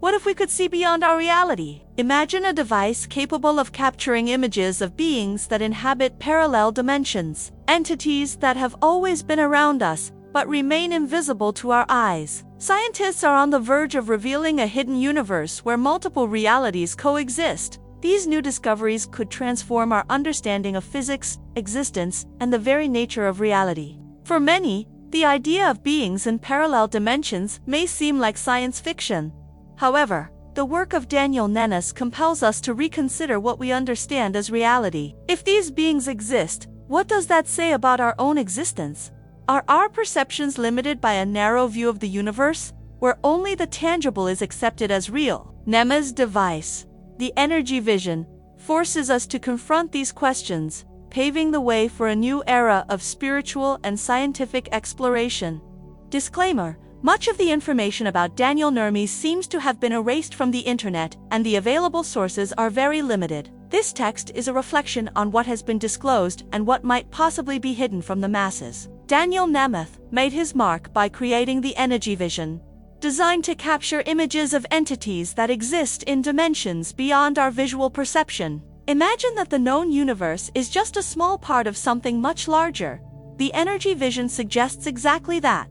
What if we could see beyond our reality? Imagine a device capable of capturing images of beings that inhabit parallel dimensions, entities that have always been around us, but remain invisible to our eyes. Scientists are on the verge of revealing a hidden universe where multiple realities coexist. These new discoveries could transform our understanding of physics, existence, and the very nature of reality. For many, the idea of beings in parallel dimensions may seem like science fiction. However, the work of Daniel Nennes compels us to reconsider what we understand as reality. If these beings exist, what does that say about our own existence? Are our perceptions limited by a narrow view of the universe, where only the tangible is accepted as real? Nemes's device, the Energy Vision, forces us to confront these questions, paving the way for a new era of spiritual and scientific exploration. Disclaimer: much of the information about Daniel Nermes seems to have been erased from the internet, and the available sources are very limited. This text is a reflection on what has been disclosed and what might possibly be hidden from the masses. Daniel Nemeth made his mark by creating the Energy Vision, designed to capture images of entities that exist in dimensions beyond our visual perception. Imagine that the known universe is just a small part of something much larger. The Energy Vision suggests exactly that.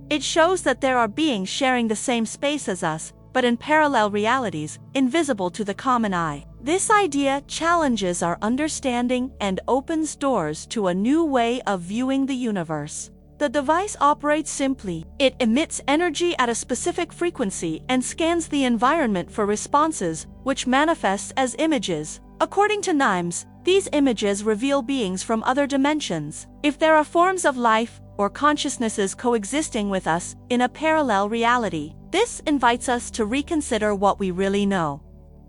It shows that there are beings sharing the same space as us, but in parallel realities, invisible to the common eye. This idea challenges our understanding and opens doors to a new way of viewing the universe. The device operates simply. It emits energy at a specific frequency and scans the environment for responses, which manifests as images. According to Nimes, these images reveal beings from other dimensions. If there are forms of life or consciousnesses coexisting with us in a parallel reality, this invites us to reconsider what we really know.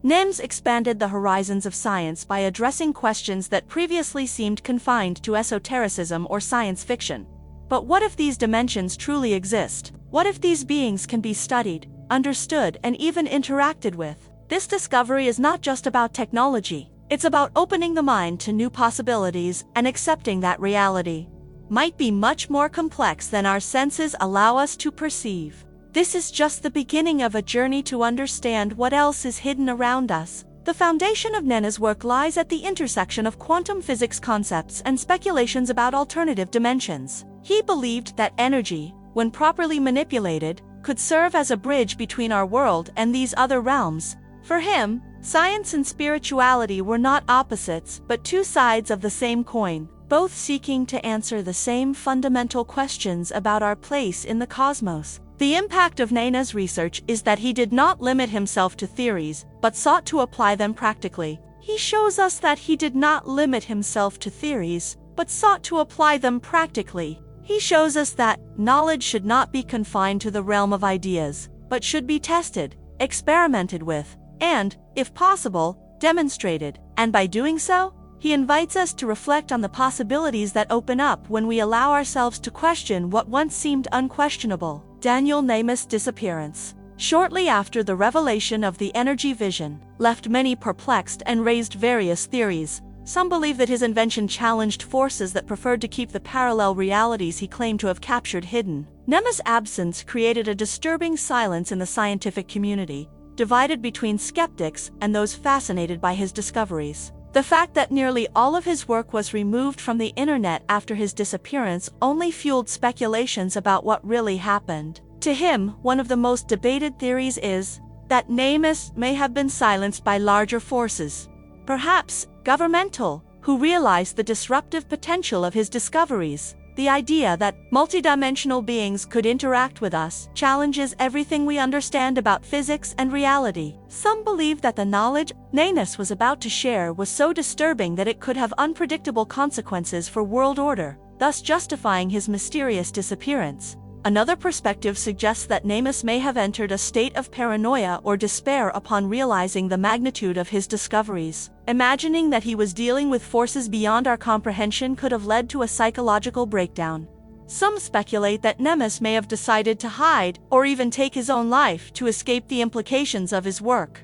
Nimes expanded the horizons of science by addressing questions that previously seemed confined to esotericism or science fiction. But what if these dimensions truly exist? What if these beings can be studied, understood, and even interacted with? This discovery is not just about technology. It's about opening the mind to new possibilities and accepting that reality might be much more complex than our senses allow us to perceive. This is just the beginning of a journey to understand what else is hidden around us. The foundation of Nennes's work lies at the intersection of quantum physics concepts and speculations about alternative dimensions. He believed that energy, when properly manipulated, could serve as a bridge between our world and these other realms. For him, science and spirituality were not opposites, but two sides of the same coin, both seeking to answer the same fundamental questions about our place in the cosmos. The impact of Nennes's research is that he did not limit himself to theories, but sought to apply them practically. He shows us that he did not limit himself to theories, but sought to apply them practically. He shows us that knowledge should not be confined to the realm of ideas, but should be tested, experimented with, and, if possible, demonstrated. And by doing so, he invites us to reflect on the possibilities that open up when we allow ourselves to question what once seemed unquestionable. Daniel Nemes's disappearance, shortly after the revelation of the Energy Vision, left many perplexed and raised various theories. Some believe that his invention challenged forces that preferred to keep the parallel realities he claimed to have captured hidden. Nemes's absence created a disturbing silence in the scientific community, divided between skeptics and those fascinated by his discoveries. The fact that nearly all of his work was removed from the internet after his disappearance only fueled speculations about what really happened. To him, one of the most debated theories is that Nemes may have been silenced by larger forces, perhaps governmental, who realized the disruptive potential of his discoveries. The idea that multidimensional beings could interact with us challenges everything we understand about physics and reality. Some believe that the knowledge Nennes was about to share was so disturbing that it could have unpredictable consequences for world order, thus justifying his mysterious disappearance. Another perspective suggests that Nemes's may have entered a state of paranoia or despair upon realizing the magnitude of his discoveries. Imagining that he was dealing with forces beyond our comprehension could have led to a psychological breakdown. Some speculate that Nemes's may have decided to hide or even take his own life to escape the implications of his work.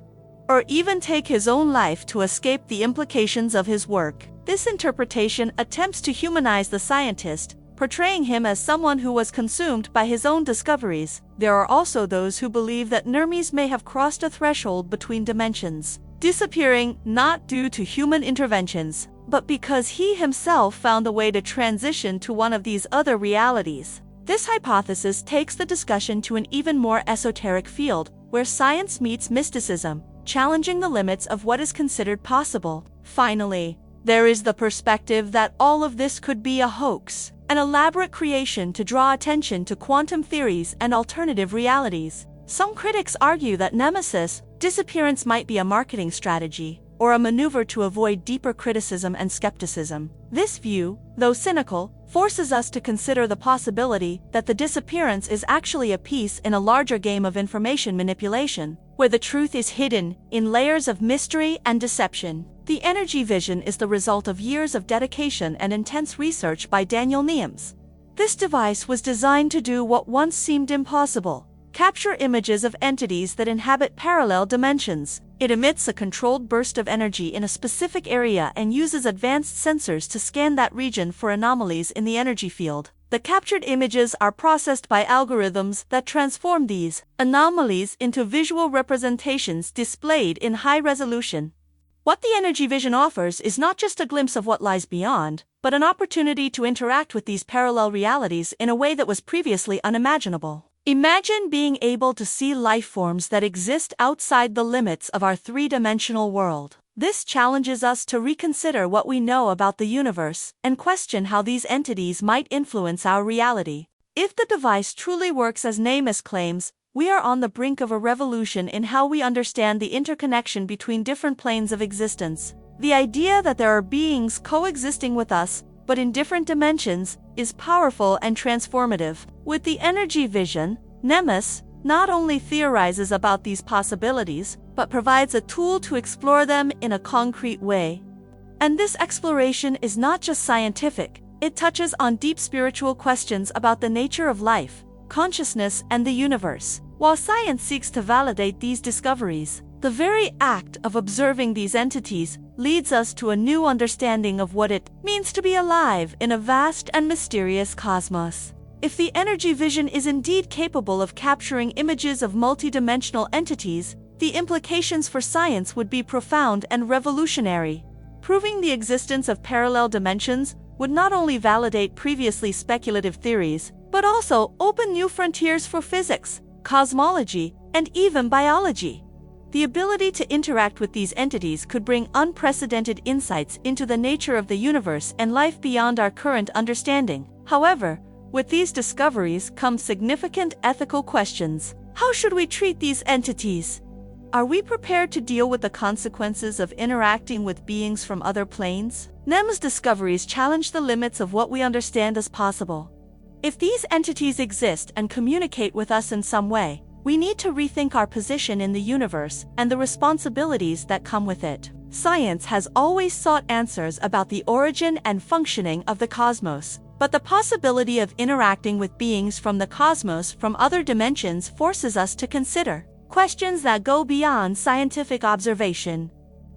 This interpretation attempts to humanize the scientist, portraying him as someone who was consumed by his own discoveries. There are also those who believe that Hermes may have crossed a threshold between dimensions, disappearing not due to human interventions, but because he himself found a way to transition to one of these other realities. This hypothesis takes the discussion to an even more esoteric field, where science meets mysticism, challenging the limits of what is considered possible. Finally, there is the perspective that all of this could be a hoax, an elaborate creation to draw attention to quantum theories and alternative realities. Some critics argue that Nemesis' disappearance might be a marketing strategy, or a maneuver to avoid deeper criticism and skepticism. This view, though cynical, forces us to consider the possibility that the disappearance is actually a piece in a larger game of information manipulation, where the truth is hidden in layers of mystery and deception. The Energy Vision is the result of years of dedication and intense research by Daniel Niemes. This device was designed to do what once seemed impossible: capture images of entities that inhabit parallel dimensions. It emits a controlled burst of energy in a specific area and uses advanced sensors to scan that region for anomalies in the energy field. The captured images are processed by algorithms that transform these anomalies into visual representations displayed in high resolution. What the Energy Vision offers is not just a glimpse of what lies beyond, but an opportunity to interact with these parallel realities in a way that was previously unimaginable. Imagine being able to see life forms that exist outside the limits of our three-dimensional world. This challenges us to reconsider what we know about the universe and question how these entities might influence our reality. If the device truly works as Niemes claims, we are on the brink of a revolution in how we understand the interconnection between different planes of existence. The idea that there are beings coexisting with us, but in different dimensions, is powerful and transformative. With the Energy Vision, Niemes not only theorizes about these possibilities, but provides a tool to explore them in a concrete way. And this exploration is not just scientific, it touches on deep spiritual questions about the nature of life, consciousness, and the universe. While science seeks to validate these discoveries, the very act of observing these entities leads us to a new understanding of what it means to be alive in a vast and mysterious cosmos. If the Energy Vision is indeed capable of capturing images of multidimensional entities, the implications for science would be profound and revolutionary. Proving the existence of parallel dimensions would not only validate previously speculative theories, but also open new frontiers for physics, cosmology, and even biology. The ability to interact with these entities could bring unprecedented insights into the nature of the universe and life beyond our current understanding. However, with these discoveries come significant ethical questions. How should we treat these entities? Are we prepared to deal with the consequences of interacting with beings from other planes? Niemes' discoveries challenge the limits of what we understand as possible. If these entities exist and communicate with us in some way, we need to rethink our position in the universe and the responsibilities that come with it. Science has always sought answers about the origin and functioning of the cosmos, but the possibility of interacting with beings from the cosmos from other dimensions forces us to consider questions that go beyond scientific observation.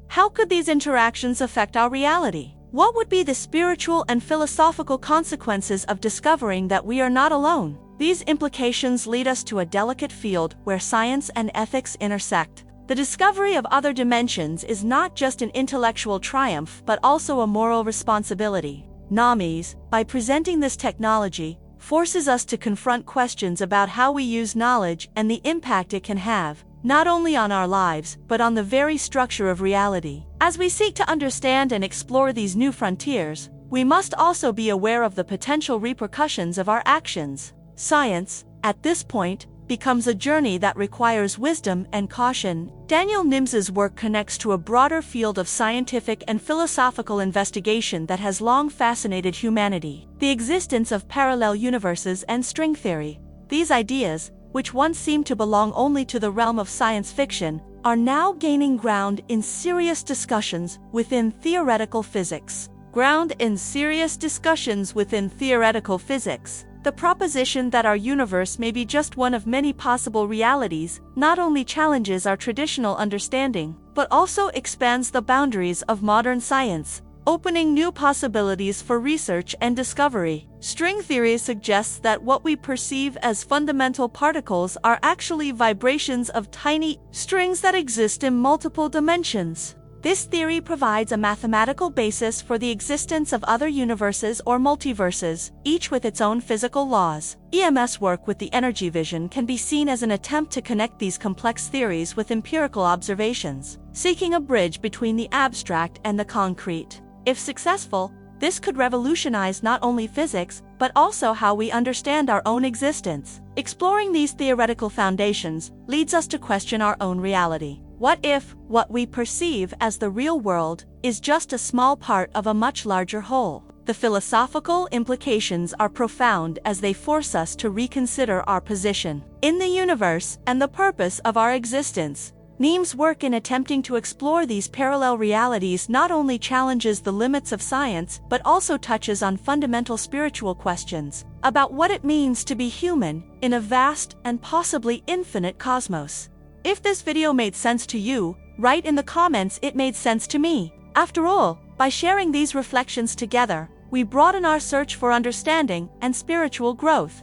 How could these interactions affect our reality? What would be the spiritual and philosophical consequences of discovering that we are not alone? These implications lead us to a delicate field where science and ethics intersect. The discovery of other dimensions is not just an intellectual triumph but also a moral responsibility. Niemes, by presenting this technology, forces us to confront questions about how we use knowledge and the impact it can have, not only on our lives, but on the very structure of reality. As we seek to understand and explore these new frontiers, we must also be aware of the potential repercussions of our actions. Science, at this point, becomes a journey that requires wisdom and caution. Daniel Niemes's work connects to a broader field of scientific and philosophical investigation that has long fascinated humanity: the existence of parallel universes and string theory. These ideas, which once seemed to belong only to the realm of science fiction, are now gaining ground in serious discussions within theoretical physics. The proposition that our universe may be just one of many possible realities not only challenges our traditional understanding, but also expands the boundaries of modern science. opening new possibilities for research and discovery. String theory suggests that what we perceive as fundamental particles are actually vibrations of tiny strings that exist in multiple dimensions. This theory provides a mathematical basis for the existence of other universes or multiverses, each with its own physical laws. EMS work with the energy vision can be seen as an attempt to connect these complex theories with empirical observations, seeking a bridge between the abstract and the concrete. If successful, this could revolutionize not only physics, but also how we understand our own existence. Exploring these theoretical foundations leads us to question our own reality. What if what we perceive as the real world is just a small part of a much larger whole? The philosophical implications are profound as they force us to reconsider our position in the universe and the purpose of our existence. Neam's work in attempting to explore these parallel realities not only challenges the limits of science but also touches on fundamental spiritual questions about what it means to be human in a vast and possibly infinite cosmos. If this video made sense to you, write in the comments it made sense to me. After all, by sharing these reflections together, we broaden our search for understanding and spiritual growth.